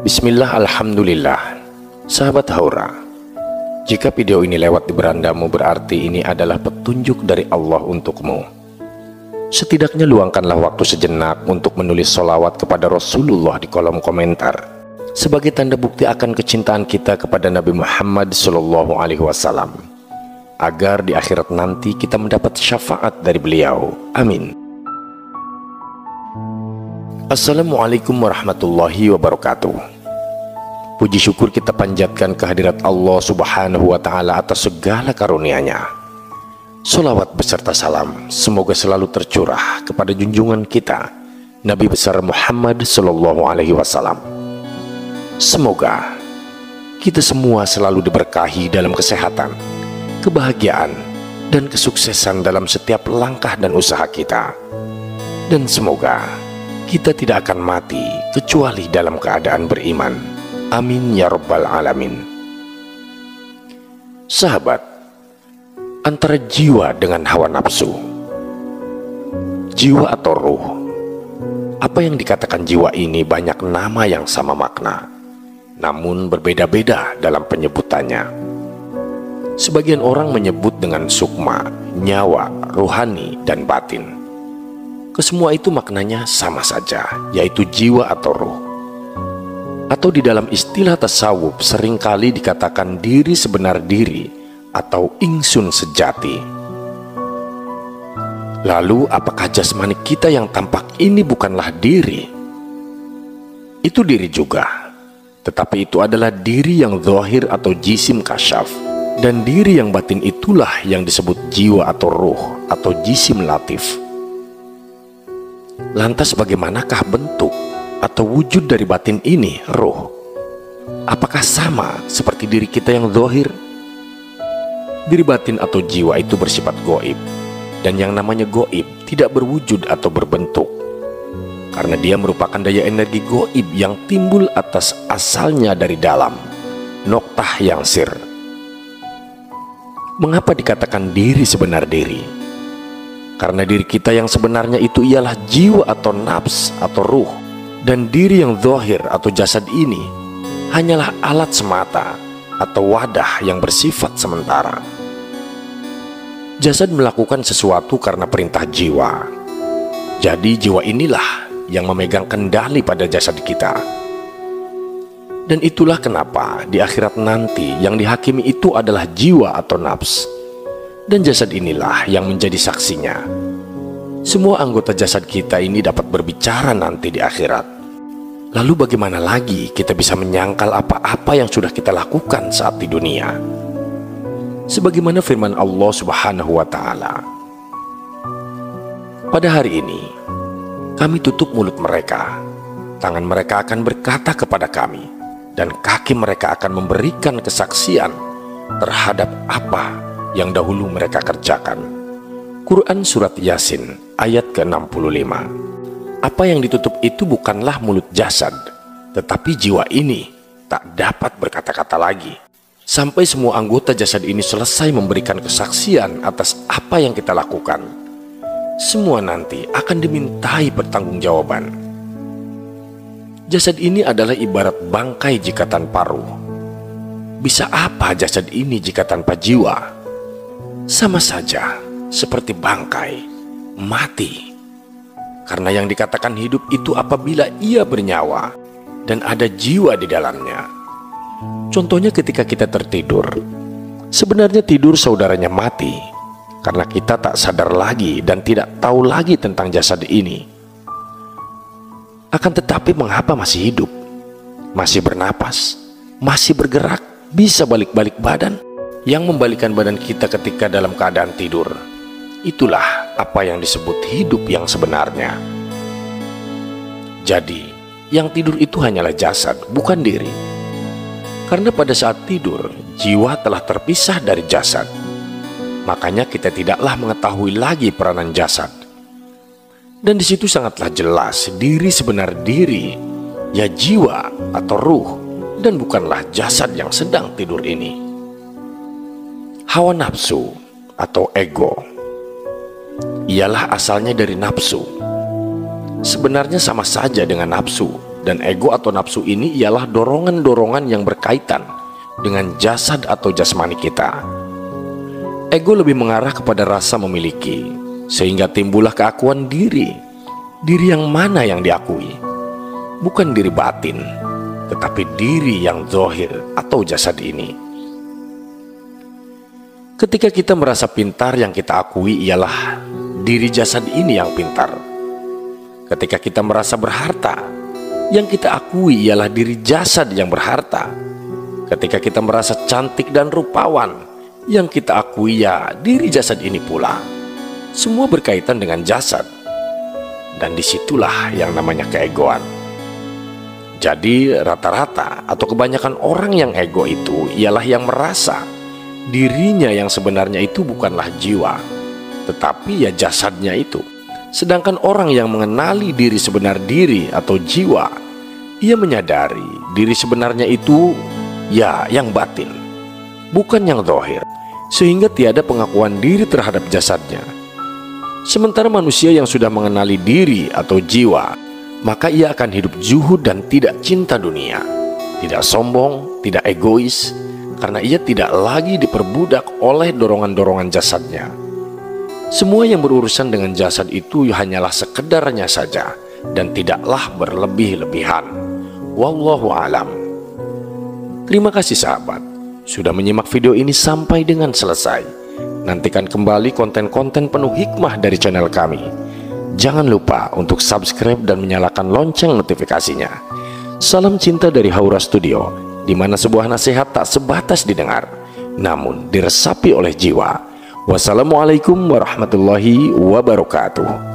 Bismillah, alhamdulillah. Sahabat Haura, jika video ini lewat di berandamu berarti ini adalah petunjuk dari Allah untukmu. Setidaknya luangkanlah waktu sejenak untuk menulis sholawat kepada Rasulullah di kolom komentar sebagai tanda bukti akan kecintaan kita kepada Nabi Muhammad SAW, agar di akhirat nanti kita mendapat syafaat dari beliau. Amin. Assalamualaikum warahmatullahi wabarakatuh. Puji syukur kita panjatkan kehadirat Allah Subhanahu wa Ta'ala atas segala karunia-Nya. Sholawat beserta salam semoga selalu tercurah kepada junjungan kita Nabi besar Muhammad Sallallahu Alaihi Wasallam. Semoga kita semua selalu diberkahi dalam kesehatan, kebahagiaan, dan kesuksesan dalam setiap langkah dan usaha kita. Dan semoga kita tidak akan mati kecuali dalam keadaan beriman. Amin ya rabbal alamin. Sahabat, antara jiwa dengan hawa nafsu, jiwa atau ruh, apa yang dikatakan jiwa ini banyak nama yang sama makna, namun berbeda-beda dalam penyebutannya. Sebagian orang menyebut dengan sukma, nyawa, ruhani, dan batin. Kesemua itu maknanya sama saja, yaitu jiwa atau ruh. Atau di dalam istilah tasawuf seringkali dikatakan diri sebenar diri atau ingsun sejati. Lalu apakah jasmani kita yang tampak ini bukanlah diri? Itu diri juga, tetapi itu adalah diri yang zahir atau jisim kasyaf, dan diri yang batin itulah yang disebut jiwa atau ruh atau jisim latif. Lantas bagaimanakah bentuk atau wujud dari batin ini, ruh? Apakah sama seperti diri kita yang zahir? Diri batin atau jiwa itu bersifat gaib, dan yang namanya gaib tidak berwujud atau berbentuk, karena dia merupakan daya energi gaib yang timbul atas asalnya dari dalam noktah yang sir. Mengapa dikatakan diri sebenar diri? Karena diri kita yang sebenarnya itu ialah jiwa atau nafs atau ruh, dan diri yang zahir atau jasad ini hanyalah alat semata atau wadah yang bersifat sementara. Jasad melakukan sesuatu karena perintah jiwa. Jadi jiwa inilah yang memegang kendali pada jasad kita. Dan itulah kenapa di akhirat nanti yang dihakimi itu adalah jiwa atau nafs, dan jasad inilah yang menjadi saksinya. Semua anggota jasad kita ini dapat berbicara nanti di akhirat. Lalu bagaimana lagi kita bisa menyangkal apa-apa yang sudah kita lakukan saat di dunia? Sebagaimana firman Allah Subhanahu wa Ta'ala, pada hari ini kami tutup mulut mereka, tangan mereka akan berkata kepada kami, dan kaki mereka akan memberikan kesaksian terhadap apa yang dahulu mereka kerjakan. Quran Surat Yasin ayat ke-65. Apa yang ditutup itu bukanlah mulut jasad, tetapi jiwa ini tak dapat berkata-kata lagi sampai semua anggota jasad ini selesai memberikan kesaksian atas apa yang kita lakukan. Semua nanti akan dimintai pertanggungjawaban. Jasad ini adalah ibarat bangkai jika tanpa ruh. Bisa apa jasad ini jika tanpa jiwa? Sama saja seperti bangkai, mati. Karena yang dikatakan hidup itu apabila ia bernyawa dan ada jiwa di dalamnya. Contohnya ketika kita tertidur, sebenarnya tidur saudaranya mati, karena kita tak sadar lagi dan tidak tahu lagi tentang jasad ini. Akan tetapi mengapa masih hidup, masih bernapas, masih bergerak, bisa balik-balik badan? Yang membalikan badan kita ketika dalam keadaan tidur, itulah apa yang disebut hidup yang sebenarnya. Jadi, yang tidur itu hanyalah jasad, bukan diri. Karena pada saat tidur, jiwa telah terpisah dari jasad. Makanya kita tidaklah mengetahui lagi peranan jasad. Dan di situ sangatlah jelas diri sebenar diri, ya jiwa atau ruh, dan bukanlah jasad yang sedang tidur ini. Hawa nafsu atau ego ialah asalnya dari nafsu. Sebenarnya sama saja dengan nafsu, Dan ego atau nafsu ini ialah dorongan-dorongan yang berkaitan dengan jasad atau jasmani kita. Ego lebih mengarah kepada rasa memiliki, sehingga timbullah keakuan diri. Diri yang mana yang diakui? Bukan diri batin, tetapi diri yang zahir atau jasad ini. Ketika kita merasa pintar, yang kita akui ialah diri jasad ini yang pintar. Ketika kita merasa berharta, yang kita akui ialah diri jasad yang berharta. Ketika kita merasa cantik dan rupawan, yang kita akui ya diri jasad ini pula. Semua berkaitan dengan jasad. Dan disitulah yang namanya keegoan. Jadi rata-rata atau kebanyakan orang yang ego itu ialah yang merasa dirinya yang sebenarnya itu bukanlah jiwa, tetapi ya jasadnya itu. Sedangkan orang yang mengenali diri sebenar diri atau jiwa, ia menyadari diri sebenarnya itu ya yang batin, bukan yang zahir, sehingga tiada pengakuan diri terhadap jasadnya. Sementara manusia yang sudah mengenali diri atau jiwa, maka ia akan hidup zuhud dan tidak cinta dunia, tidak sombong, tidak egois, karena ia tidak lagi diperbudak oleh dorongan-dorongan jasadnya. Semua yang berurusan dengan jasad itu hanyalah sekedarnya saja dan tidaklah berlebih-lebihan. Wallahu alam. Terima kasih sahabat sudah menyimak video ini sampai dengan selesai. Nantikan kembali konten-konten penuh hikmah dari channel kami. Jangan lupa untuk subscribe dan menyalakan lonceng notifikasinya. Salam cinta dari Haura Studio, di mana sebuah nasihat tak sebatas didengar, namun diresapi oleh jiwa. Wassalamualaikum warahmatullahi wabarakatuh.